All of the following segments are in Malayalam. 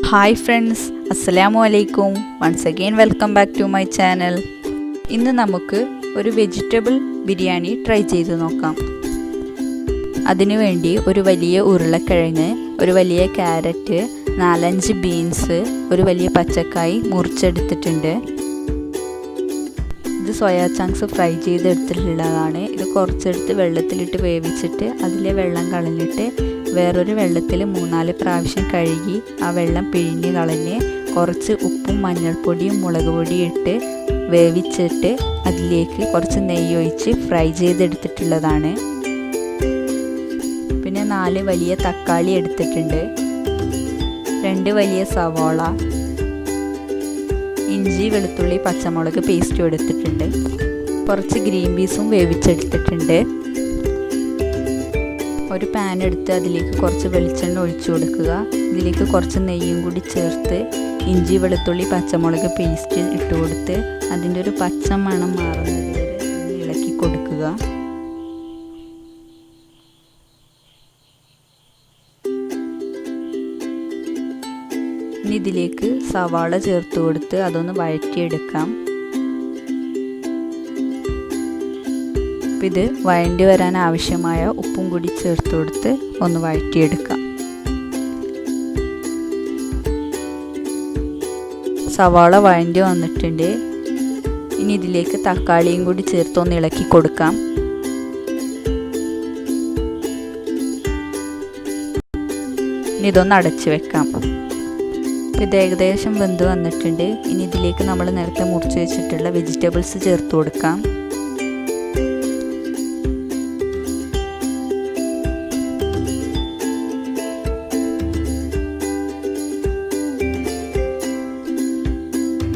Hi friends, Assalamu alaikum. Once again welcome back to my channel. ഇന്ന് നമുക്ക് ഒരു വെജിറ്റബിൾ ബിരിയാണി ട്രൈ ചെയ്ത് നോക്കാം. അതിനുവേണ്ടി ഒരു വലിയ ഉരുളക്കിഴങ്ങ്, ഒരു വലിയ ക്യാരറ്റ്, 4-5 ബീൻസ്, ഒരു വലിയ പച്ചക്കായ് മുറിച്ചെടുത്തിട്ടുണ്ട്. ഇത് സോയാ ചങ്ക്സ് ഫ്രൈ ചെയ്തെടുത്തിട്ടുള്ളതാണ്. ഇത് കുറച്ചെടുത്ത് വെള്ളത്തിലിട്ട് വേവിച്ചിട്ട് അതിലെ വെള്ളം കളഞ്ഞിട്ട് വേറൊരു വെള്ളത്തിൽ 3-4 പ്രാവശ്യം കഴുകി ആ വെള്ളം പിഴിഞ്ഞ് കളഞ്ഞ് കുറച്ച് ഉപ്പും മഞ്ഞൾപ്പൊടിയും മുളക് പൊടിയും ഇട്ട് വേവിച്ചിട്ട് അതിലേക്ക് കുറച്ച് നെയ്യ് ഒഴിച്ച് ഫ്രൈ ചെയ്തെടുത്തിട്ടുള്ളതാണ്. പിന്നെ 4 വലിയ തക്കാളി എടുത്തിട്ടുണ്ട്, 2 വലിയ സവാള, ഇഞ്ചി വെളുത്തുള്ളി പച്ചമുളക് പേസ്റ്റും എടുത്തിട്ടുണ്ട്, കുറച്ച് ഗ്രീൻ പീസും വേവിച്ചെടുത്തിട്ടുണ്ട്. ഒരു പാൻ എടുത്ത് അതിലേക്ക് കുറച്ച് വെളിച്ചെണ്ണ ഒഴിച്ചു കൊടുക്കുക. ഇതിലേക്ക് കുറച്ച് നെയ്യും കൂടി ചേർത്ത് ഇഞ്ചി വെളുത്തുള്ളി പച്ചമുളക് പേസ്റ്റ് ഇട്ട് കൊടുത്ത് അതിൻ്റെ ഒരു പച്ച മണം മാറുന്നത് വരെ ഇളക്കി കൊടുക്കുക. ഇനി ഇതിലേക്ക് സവാള ചേർത്ത് കൊടുത്ത് അതൊന്ന് വഴറ്റിയെടുക്കാം. ഇത് വഴണ്ടി വരാൻ ആവശ്യമായ ഉപ്പും കൂടി ചേർത്ത് കൊടുത്ത് ഒന്ന് വഴറ്റിയെടുക്കാം. സവാള വഴണ്ടി വന്നിട്ടുണ്ട്. ഇനി ഇതിലേക്ക് തക്കാളിയും കൂടി ചേർത്ത് ഒന്ന് ഇളക്കി കൊടുക്കാം. ഇനി ഇതൊന്ന് അടച്ചു വെക്കാം. ഇത് ഏകദേശം വെന്ത് വന്നിട്ടുണ്ട്. ഇനി ഇതിലേക്ക് നമ്മൾ നേരത്തെ മുറിച്ച് വെച്ചിട്ടുള്ള വെജിറ്റബിൾസ് ചേർത്ത് കൊടുക്കാം.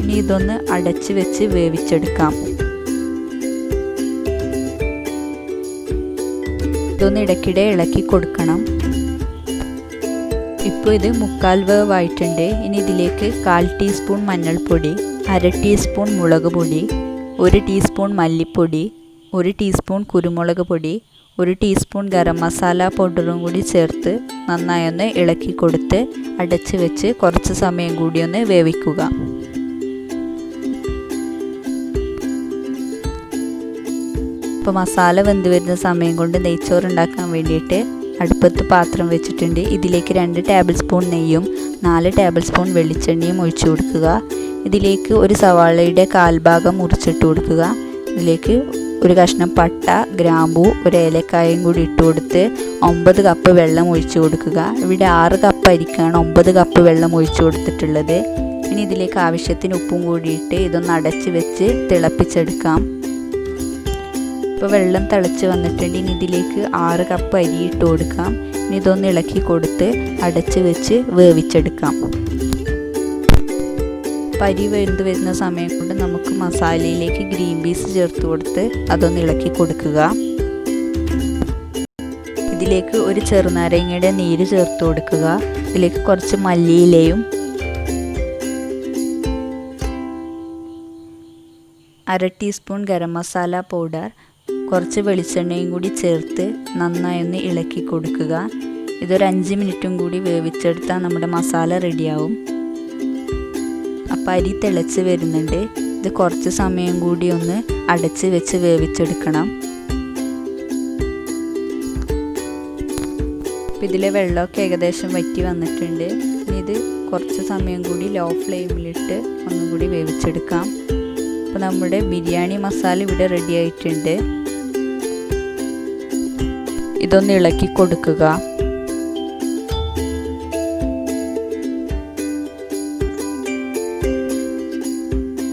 ഇനി ഇതൊന്ന് അടച്ച് വെച്ച് വേവിച്ചെടുക്കാം. ഇതൊന്ന് ഇടയ്ക്കിടെ ഇളക്കി കൊടുക്കണം. ഇപ്പോൾ ഇത് 1/4 വേവായിട്ടുണ്ട്. ഇനി ഇതിലേക്ക് 1/4 ടീസ്പൂൺ മഞ്ഞൾപ്പൊടി, 1/2 ടീസ്പൂൺ മുളക് പൊടി, 1 ടീസ്പൂൺ മല്ലിപ്പൊടി, 1 ടീസ്പൂൺ കുരുമുളക് പൊടി, 1 ടീസ്പൂൺ ഗരം മസാല പൗഡറും കൂടി ചേർത്ത് നന്നായി ഒന്ന് ഇളക്കി കൊടുത്ത് അടച്ച് വെച്ച് കുറച്ച് സമയം കൂടി ഒന്ന് വേവിക്കുക. ഇപ്പോൾ മസാല വെന്ത് വരുന്ന സമയം കൊണ്ട് നെയ്ച്ചോറ് ഉണ്ടാക്കാൻ വേണ്ടിയിട്ട് അടുപ്പത്ത് പാത്രം വെച്ചിട്ടുണ്ട്. ഇതിലേക്ക് 2 ടേബിൾ സ്പൂൺ നെയ്യും 4 ടേബിൾ സ്പൂൺ വെളിച്ചെണ്ണയും ഒഴിച്ചു കൊടുക്കുക. ഇതിലേക്ക് ഒരു സവാളയുടെ 1/4 ഭാഗം മുറിച്ചിട്ട് കൊടുക്കുക. ഇതിലേക്ക് ഒരു കഷ്ണം പട്ട, ഗ്രാമ്പൂ, ഒരു ഏലക്കായും കൂടി ഇട്ട് കൊടുത്ത് 9 കപ്പ് വെള്ളം ഒഴിച്ചു കൊടുക്കുക. ഇവിടെ 6 കപ്പ് അരിക്കാണ് 9 കപ്പ് വെള്ളം ഒഴിച്ചു കൊടുത്തിട്ടുള്ളത്. ഇനി ഇതിലേക്ക് ആവശ്യത്തിന് ഉപ്പും കൂടിയിട്ട് ഇതൊന്ന് അടച്ച് വെച്ച് തിളപ്പിച്ചെടുക്കാം. ഇപ്പോൾ വെള്ളം തിളച്ച് വന്നിട്ടുണ്ട്. ഇനി ഇതിലേക്ക് 6 കപ്പ് അരി ഇട്ട് കൊടുക്കാം. ഇനി ഇതൊന്ന് ഇളക്കി കൊടുത്ത് അടച്ച് വെച്ച് വേവിച്ചെടുക്കാം. അരി വെന്ത് വരുന്ന സമയം കൊണ്ട് നമുക്ക് മസാലയിലേക്ക് ഗ്രീൻ പീസ് ചേർത്ത് കൊടുത്ത് അതൊന്ന് ഇളക്കി കൊടുക്കുക. ഇതിലേക്ക് ഒരു ചെറുനാരങ്ങയുടെ നീര് ചേർത്ത് കൊടുക്കുക. ഇതിലേക്ക് കുറച്ച് മല്ലിയിലയും 1/2 ടീസ്പൂൺ ഗരം മസാല പൗഡർ, കുറച്ച് വെളിച്ചെണ്ണയും കൂടി ചേർത്ത് നന്നായി ഒന്ന് ഇളക്കി കൊടുക്കുക. ഇതൊരു 5 മിനിറ്റും കൂടി വേവിച്ചെടുത്താൽ നമ്മുടെ മസാല റെഡിയാവും. അപ്പോൾ അരി തിളച്ച് വരുന്നുണ്ട്. ഇത് കുറച്ച് സമയം കൂടി ഒന്ന് അടച്ച് വെച്ച് വേവിച്ചെടുക്കണം. അപ്പോൾ ഇതിലെ വെള്ളമൊക്കെ ഏകദേശം വറ്റി വന്നിട്ടുണ്ട്. ഇനി ഇത് കുറച്ച് സമയം കൂടി ലോ ഫ്ലെയിമിലിട്ട് ഒന്നും കൂടി വേവിച്ചെടുക്കാം. അപ്പോൾ നമ്മുടെ ബിരിയാണി മസാല ഇവിടെ റെഡി ആയിട്ടുണ്ട്. ഇതൊന്ന് ഇളക്കി കൊടുക്കുക.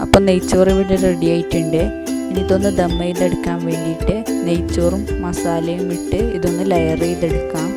അപ്പം നെയ്ച്ചോറ് ഇവിടെ റെഡി ആയിട്ടുണ്ട്. ഇനി ഇതൊന്ന് ദം ചെയ്തെടുക്കാൻ വേണ്ടിയിട്ട് നെയ്ച്ചോറും മസാലയും ഇട്ട് ഇതൊന്ന് ലെയർ ചെയ്തെടുക്കാം.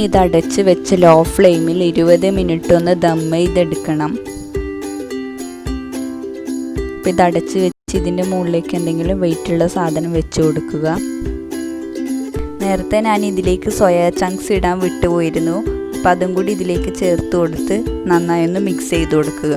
ഇത് അടച്ച് വെച്ച് ലോ ഫ്ലെയിമിൽ 20 മിനിറ്റ് ഒന്ന് ദം ചെയ്തെടുക്കണം. അപ്പോൾ ഇത് അടച്ച് വെച്ച് ഇതിൻ്റെ മുകളിലേക്ക് എന്തെങ്കിലും വെയിറ്റുള്ള സാധനം വെച്ച് കൊടുക്കുക. നേരത്തെ ഞാൻ ഇതിലേക്ക് സോയാ ചങ്ക്സ് ഇടാൻ വിട്ടുപോയിരുന്നു. അപ്പോൾ അതും കൂടി ഇതിലേക്ക് ചേർത്ത് കൊടുത്ത് നന്നായി ഒന്ന് മിക്സ് ചെയ്ത് കൊടുക്കുക.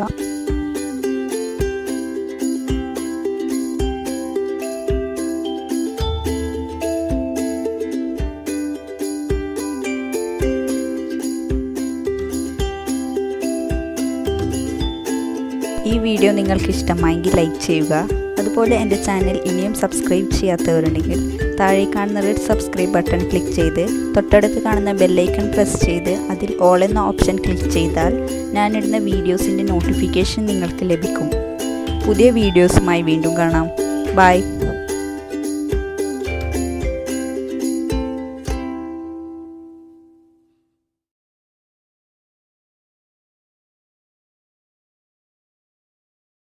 ഈ വീഡിയോ നിങ്ങൾക്ക് ഇഷ്ടമായെങ്കിൽ ലൈക്ക് ചെയ്യുക. അതുപോലെ എൻ്റെ ചാനൽ ഇനിയും സബ്സ്ക്രൈബ് ചെയ്യാത്തവരുണ്ടെങ്കിൽ താഴെ കാണുന്ന റെഡ് സബ്സ്ക്രൈബ് ബട്ടൺ ക്ലിക്ക് ചെയ്ത് തൊട്ടടുത്ത് കാണുന്ന ബെല്ലൈക്കൺ പ്രസ് ചെയ്ത് അതിൽ ഓൾ എന്ന ഓപ്ഷൻ ക്ലിക്ക് ചെയ്താൽ ഞാനിടുന്ന വീഡിയോസിൻ്റെ നോട്ടിഫിക്കേഷൻ നിങ്ങൾക്ക് ലഭിക്കും. പുതിയ വീഡിയോസുമായി വീണ്ടും കാണാം. ബൈ.